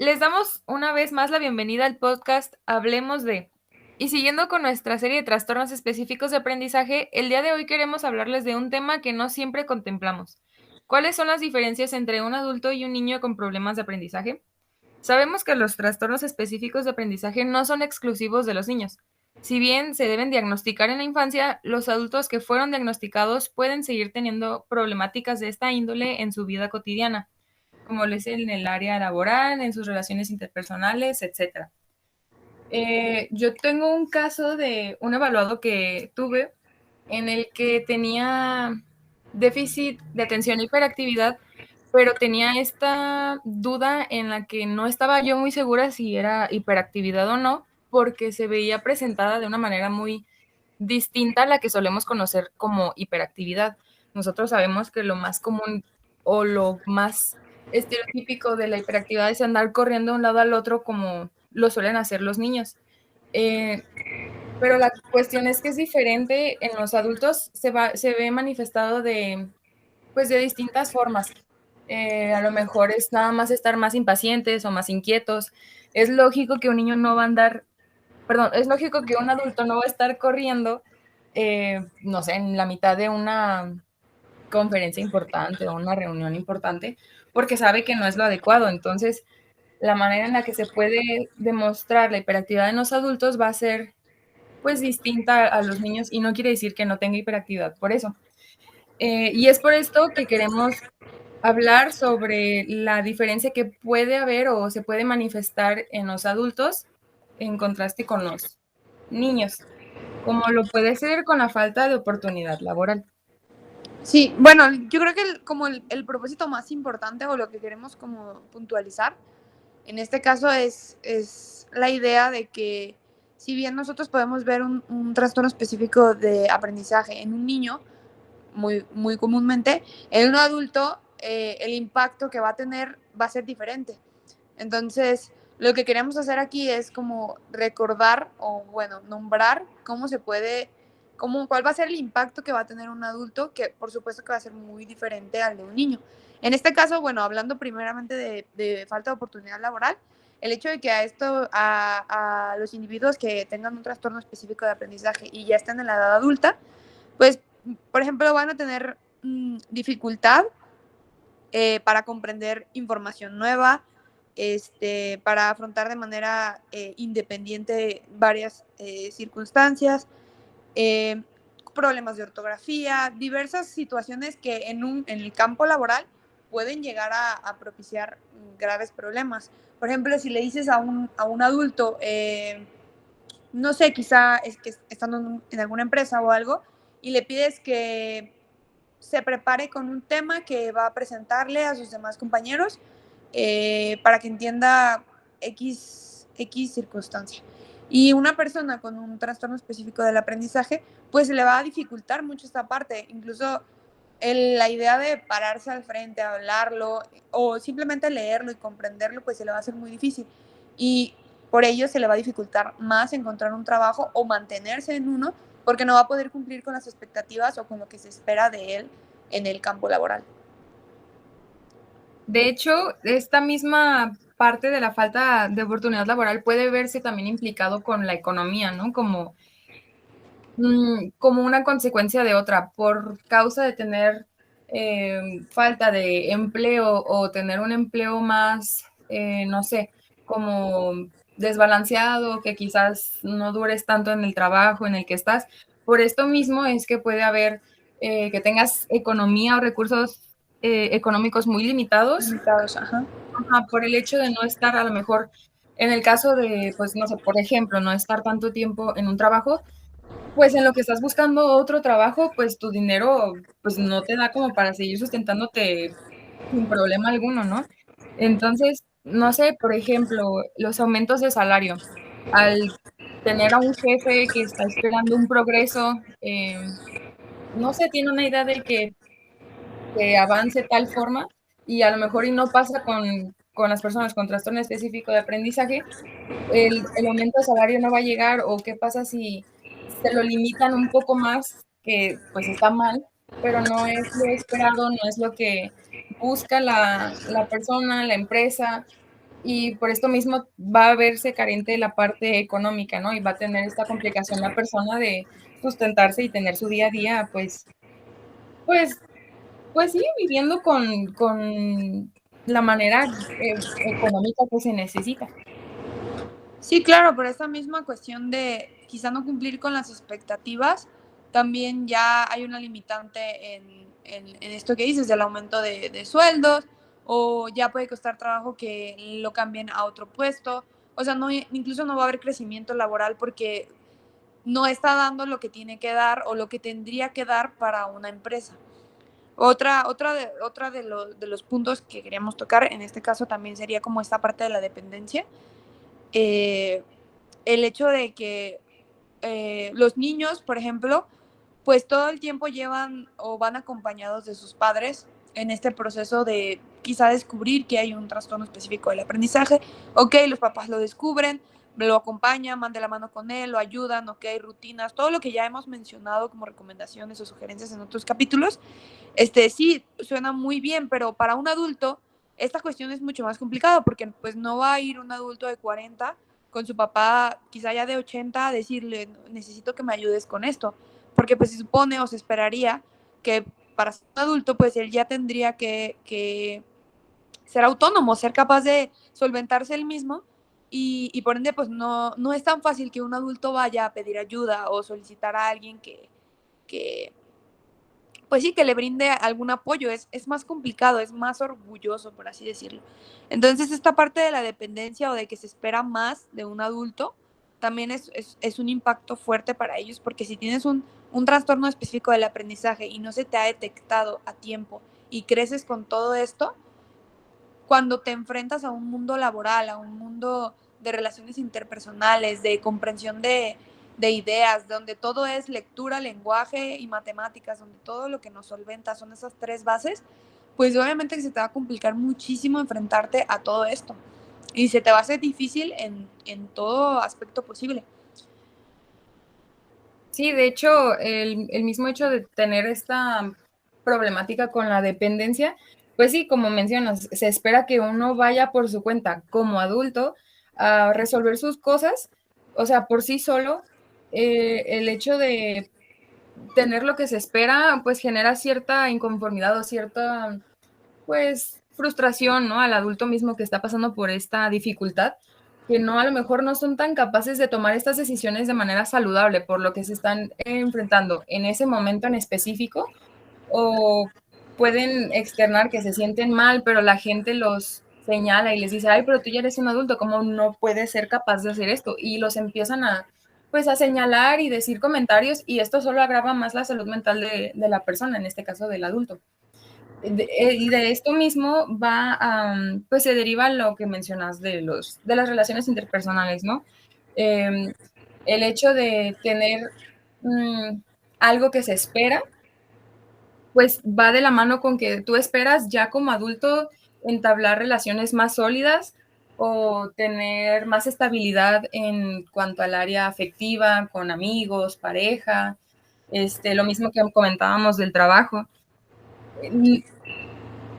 Les damos una vez más la bienvenida al podcast Hablemos de. Y siguiendo con nuestra serie de trastornos específicos de aprendizaje, el día de hoy queremos hablarles de un tema que no siempre contemplamos. ¿Cuáles son las diferencias entre un adulto y un niño con problemas de aprendizaje? Sabemos que los trastornos específicos de aprendizaje no son exclusivos de los niños. Si bien se deben diagnosticar en la infancia, los adultos que fueron diagnosticados pueden seguir teniendo problemáticas de esta índole en su vida cotidiana, como lo es en el área laboral, en sus relaciones interpersonales, etcétera. Yo tengo un caso de un evaluado que tuve en el que tenía déficit de atención e hiperactividad, pero tenía esta duda en la que no estaba yo muy segura si era hiperactividad o no, porque se veía presentada de una manera muy distinta a la que solemos conocer como hiperactividad. Nosotros sabemos que lo más común o lo más estereotípico de la hiperactividad es andar corriendo de un lado al otro como lo suelen hacer los niños. Eh, pero la cuestión es que es diferente en los adultos, se ve manifestado pues de distintas formas. A lo mejor es nada más estar más impacientes o más inquietos. Es lógico que un niño no va a andar, perdón, es lógico que un adulto no va a estar corriendo, no sé, en la mitad de una conferencia importante o una reunión importante, porque sabe que no es lo adecuado. Entonces, la manera en la que se puede demostrar la hiperactividad en los adultos va a ser pues distinta a los niños y no quiere decir que no tenga hiperactividad por eso. Y es por esto que queremos hablar sobre la diferencia que puede haber o se puede manifestar en los adultos en contraste con los niños, como lo puede ser con la falta de oportunidad laboral. Sí, bueno, yo creo que el propósito más importante o lo que queremos como puntualizar en este caso es la idea de que si bien nosotros podemos ver un trastorno específico de aprendizaje en un niño, muy comúnmente, en un adulto el impacto que va a tener va a ser diferente. Entonces, lo que queremos hacer aquí es como recordar o, bueno, nombrar cómo se puede, cuál va a ser el impacto que va a tener un adulto, que por supuesto que va a ser muy diferente al de un niño. En este caso, bueno, hablando primeramente de falta de oportunidad laboral, el hecho de que a los individuos que tengan un trastorno específico de aprendizaje y ya estén en la edad adulta, pues, por ejemplo, van a tener dificultad para comprender información nueva, para afrontar de manera independiente varias circunstancias, eh, problemas de ortografía, diversas situaciones que en el campo laboral pueden llegar a propiciar graves problemas. Por ejemplo, si le dices a un adulto, no sé, quizá es que estando en alguna empresa o algo, y le pides que se prepare con un tema que va a presentarle a sus demás compañeros para que entienda X circunstancia. Y una persona con un trastorno específico del aprendizaje, pues le va a dificultar mucho esta parte. Incluso la idea de pararse al frente, hablarlo o simplemente leerlo y comprenderlo, pues se le va a hacer muy difícil. Y por ello se le va a dificultar más encontrar un trabajo o mantenerse en uno porque no va a poder cumplir con las expectativas o con lo que se espera de él en el campo laboral. De hecho, esta misma parte de la falta de oportunidad laboral puede verse también implicado con la economía, ¿no? Como una consecuencia de otra, por causa de tener falta de empleo o tener un empleo más, no sé, como desbalanceado, que quizás no dures tanto en el trabajo en el que estás. Por esto mismo es que puede haber que tengas economía o recursos económicos muy limitados. Limitados, ajá. Ajá, por el hecho de no estar a lo mejor, en el caso de, pues no sé, por ejemplo, no estar tanto tiempo en un trabajo, pues en lo que estás buscando otro trabajo, pues tu dinero, pues no te da como para seguir sustentándote sin problema alguno, ¿no? Entonces, no sé, por ejemplo, los aumentos de salario. Al tener a un jefe que está esperando un progreso, no sé, tiene una idea de que avance tal forma y a lo mejor y no pasa con las personas con trastorno específico de aprendizaje, el aumento de salario no va a llegar o qué pasa si se lo limitan un poco más, que pues está mal, pero no es lo esperado, no es lo que busca la persona, la empresa. y por esto mismo va a verse carente de la parte económica, ¿no? Y va a tener esta complicación la persona de sustentarse y tener su día a día, pues, pues sí, viviendo con la manera económica que se necesita. Sí, claro, por esta misma cuestión de quizá no cumplir con las expectativas, también ya hay una limitante en esto que dices, del aumento de sueldos, o ya puede costar trabajo que lo cambien a otro puesto, o sea, no, incluso no va a haber crecimiento laboral porque no está dando lo que tiene que dar o lo que tendría que dar para una empresa. Otra de los puntos que queríamos tocar, en este caso también sería como esta parte de la dependencia. Eh, el hecho de que los niños, por ejemplo, pues todo el tiempo llevan o van acompañados de sus padres en este proceso de quizá descubrir que hay un trastorno específico del aprendizaje. Ok, los papás lo descubren, lo acompañan, van de la mano con él, lo ayudan, ok, rutinas, todo lo que ya hemos mencionado como recomendaciones o sugerencias en otros capítulos. Sí, suena muy bien, pero para un adulto esta cuestión es mucho más complicada porque pues no va a ir un adulto de 40 con su papá quizá ya de 80 a decirle, necesito que me ayudes con esto, porque pues se supone o se esperaría que para ser un adulto pues él ya tendría que ser autónomo, ser capaz de solventarse él mismo y por ende pues no es tan fácil que un adulto vaya a pedir ayuda o solicitar a alguien que pues sí, que le brinde algún apoyo, es más complicado, es más orgulloso, por así decirlo. Entonces, esta parte de la dependencia o de que se espera más de un adulto, también es un impacto fuerte para ellos, porque si tienes un trastorno específico del aprendizaje y no se te ha detectado a tiempo y creces con todo esto, cuando te enfrentas a un mundo laboral, a un mundo de relaciones interpersonales, de comprensión de ideas, donde todo es lectura, lenguaje y matemáticas, donde todo lo que nos solventa son esas tres bases, pues obviamente que se te va a complicar muchísimo enfrentarte a todo esto. Y se te va a hacer difícil en todo aspecto posible. Sí, de hecho, el mismo hecho de tener esta problemática con la dependencia, pues sí, como mencionas, se espera que uno vaya por su cuenta como adulto a resolver sus cosas, o sea, por sí solo. El hecho de tener lo que se espera, pues genera cierta inconformidad o cierta, pues, frustración, ¿no? Al adulto mismo que está pasando por esta dificultad, que no, a lo mejor no son tan capaces de tomar estas decisiones de manera saludable por lo que se están enfrentando en ese momento en específico, o pueden externar que se sienten mal, pero la gente los señala y les dice, ay, pero tú ya eres un adulto, ¿cómo no puedes ser capaz de hacer esto? Y los empiezan a, pues, a señalar y decir comentarios, y esto solo agrava más la salud mental de la persona, en este caso del adulto. Y de esto mismo va a, pues se deriva lo que mencionas de las relaciones interpersonales, ¿no? Eh, el hecho de tener algo que se espera, pues va de la mano con que tú esperas ya como adulto entablar relaciones más sólidas o tener más estabilidad en cuanto al área afectiva, con amigos, pareja, lo mismo que comentábamos del trabajo. En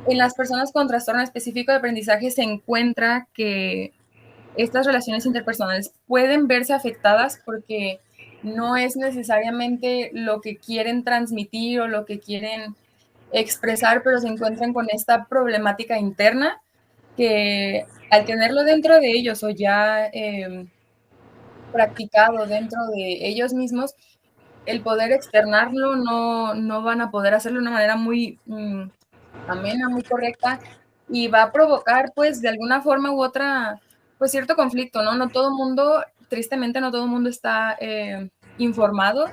las personas con trastorno específico de aprendizaje se encuentra que estas relaciones interpersonales pueden verse afectadas porque no es necesariamente lo que quieren transmitir o lo que quieren expresar, pero se encuentran con esta problemática interna que al tenerlo dentro de ellos o ya practicado dentro de ellos mismos, el poder externarlo no van a poder hacerlo de una manera muy amena, muy correcta, y va a provocar, pues, de alguna forma u otra, pues, cierto conflicto, ¿no? No todo mundo, tristemente, no todo mundo está informado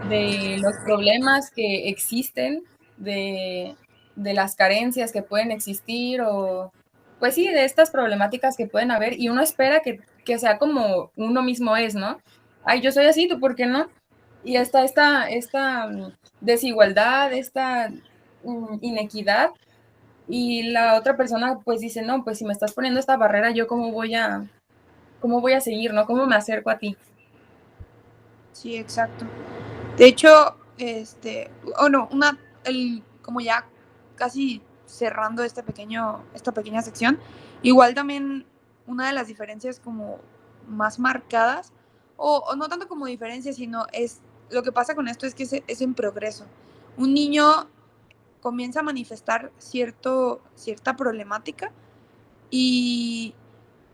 de los problemas que existen, de, de las carencias que pueden existir o, pues sí, de estas problemáticas que pueden haber y uno espera que sea como uno mismo es, ¿no? Ay, yo soy así, ¿tú por qué no? Y hasta esta desigualdad, esta inequidad y la otra persona pues dice, no, pues si me estás poniendo esta barrera, yo cómo voy a seguir, ¿no? ¿Cómo me acerco a ti? Sí, exacto. De hecho, o no, como ya casi cerrando esta pequeña sección, igual también una de las diferencias como más marcadas, o no tanto como diferencia, sino es lo que pasa con esto es que es en progreso. Un niño comienza a manifestar cierta problemática y,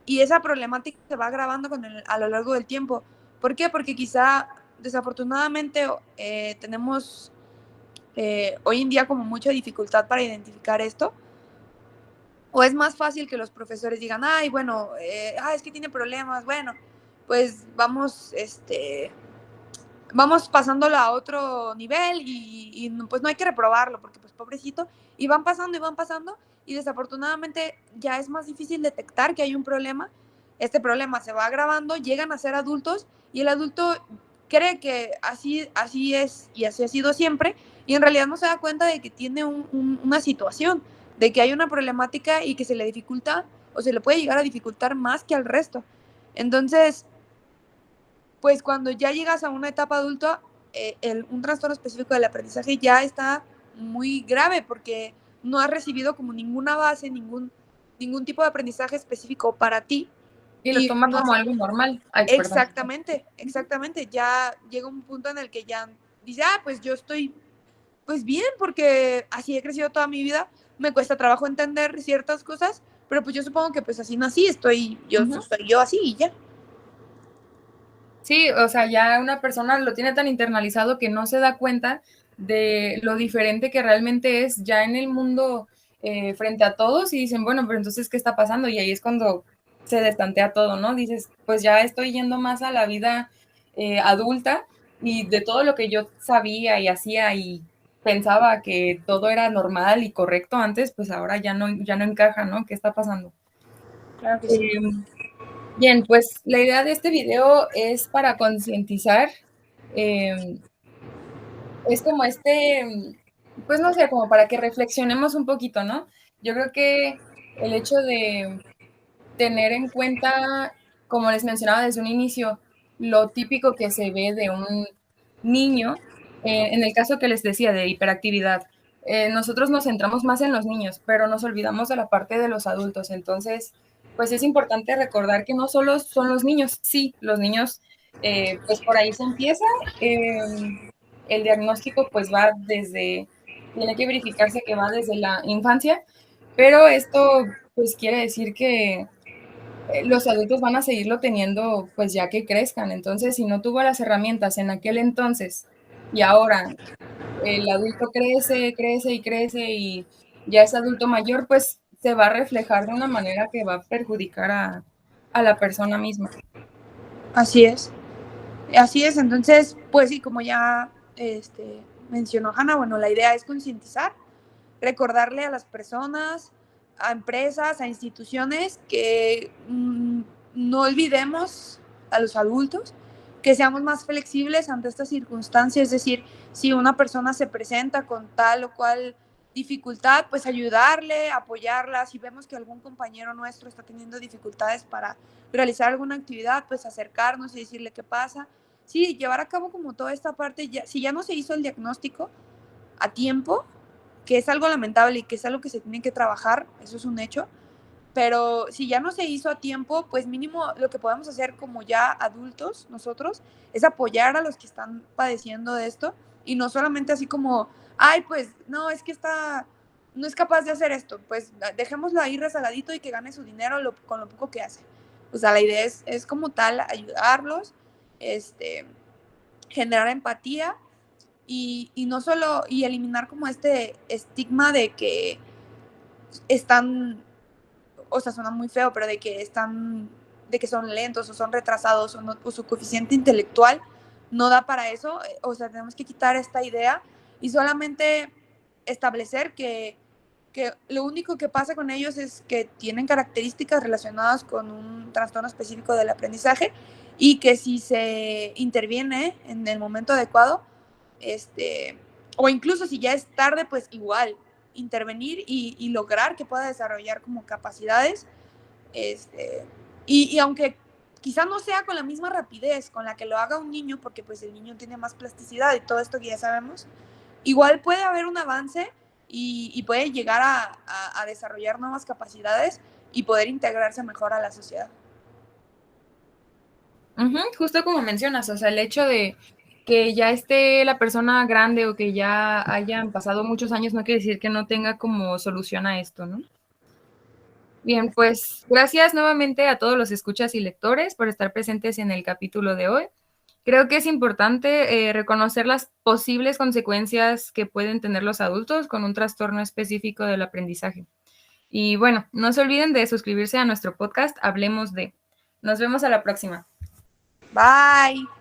y esa problemática se va agravando a lo largo del tiempo. ¿Por qué? Porque quizá desafortunadamente tenemos hoy en día como mucha dificultad para identificar esto, o es más fácil que los profesores digan, ay, bueno, es que tiene problemas, bueno, pues vamos pasándolo a otro nivel y pues no hay que reprobarlo porque pues pobrecito, y van pasando y desafortunadamente ya es más difícil detectar que hay un problema. Este problema se va agravando, llegan a ser adultos y el adulto cree que así es y así ha sido siempre, y en realidad no se da cuenta de que tiene una situación, de que hay una problemática y que se le dificulta o se le puede llegar a dificultar más que al resto. Entonces, pues cuando ya llegas a una etapa adulta, un trastorno específico del aprendizaje ya está muy grave porque no has recibido como ninguna base, ningún tipo de aprendizaje específico para ti. Y lo Y toman no como has, algo normal. Ay, perdón. exactamente, ya llega un punto en el que ya dice, pues yo estoy pues bien porque así he crecido toda mi vida, me cuesta trabajo entender ciertas cosas, pero pues yo supongo que pues así nací, soy yo así y ya. Sí, o sea, ya una persona lo tiene tan internalizado que no se da cuenta de lo diferente que realmente es ya en el mundo frente a todos y dicen, bueno, pero entonces, ¿qué está pasando? Y ahí es cuando se destantea todo, ¿no? Dices, pues ya estoy yendo más a la vida adulta y de todo lo que yo sabía y hacía y pensaba que todo era normal y correcto antes, pues ahora ya no encaja, ¿no? ¿Qué está pasando? Claro que sí. Eh, Bien, pues la idea de este video es para concientizar, eh, es como pues no sé, como para que reflexionemos un poquito, ¿no? Yo creo que el hecho de tener en cuenta, como les mencionaba desde un inicio, lo típico que se ve de un niño, en el caso que les decía de hiperactividad, nosotros nos centramos más en los niños, pero nos olvidamos de la parte de los adultos. Entonces, pues es importante recordar que no solo son los niños, sí, los niños, pues por ahí se empieza. El diagnóstico pues va tiene que verificarse que va desde la infancia, pero esto pues quiere decir que los adultos van a seguirlo teniendo pues ya que crezcan. Entonces, si no tuvo las herramientas en aquel entonces y ahora el adulto crece, crece y crece y ya es adulto mayor, pues se va a reflejar de una manera que va a perjudicar a la persona misma. Así es. Así es, entonces, pues sí, como ya mencionó Hanna, bueno, la idea es concientizar, recordarle a las personas, a empresas, a instituciones que no olvidemos a los adultos, que seamos más flexibles ante estas circunstancias, es decir, si una persona se presenta con tal o cual dificultad, pues ayudarle, apoyarla, si vemos que algún compañero nuestro está teniendo dificultades para realizar alguna actividad, pues acercarnos y decirle qué pasa. Sí, llevar a cabo como toda esta parte, si ya no se hizo el diagnóstico a tiempo, que es algo lamentable y que es algo que se tiene que trabajar, eso es un hecho, pero si ya no se hizo a tiempo, pues mínimo lo que podemos hacer como ya adultos nosotros es apoyar a los que están padeciendo de esto y no solamente así como, pues no, es que no es capaz de hacer esto, pues dejémoslo ahí rezagadito y que gane su dinero con lo poco que hace. O sea, la idea es como tal ayudarlos, generar empatía y no solo, y eliminar como este estigma de que están, o sea, suena muy feo, pero de que son lentos o son retrasados o su coeficiente intelectual no da para eso. O sea, tenemos que quitar esta idea y solamente establecer que lo único que pasa con ellos es que tienen características relacionadas con un trastorno específico del aprendizaje y que si se interviene en el momento adecuado, o incluso si ya es tarde, pues igual intervenir y lograr que pueda desarrollar como capacidades, y aunque quizá no sea con la misma rapidez con la que lo haga un niño, porque pues el niño tiene más plasticidad y todo esto que ya sabemos, igual puede haber un avance y puede llegar a desarrollar nuevas capacidades y poder integrarse mejor a la sociedad. Justo como mencionas, o sea, el hecho de que ya esté la persona grande o que ya hayan pasado muchos años no quiere decir que no tenga como solución a esto, ¿no? Bien, pues gracias nuevamente a todos los escuchas y lectores por estar presentes en el capítulo de hoy. Creo que es importante reconocer las posibles consecuencias que pueden tener los adultos con un trastorno específico del aprendizaje. Y bueno, no se olviden de suscribirse a nuestro podcast Hablemos de. Nos vemos a la próxima. Bye.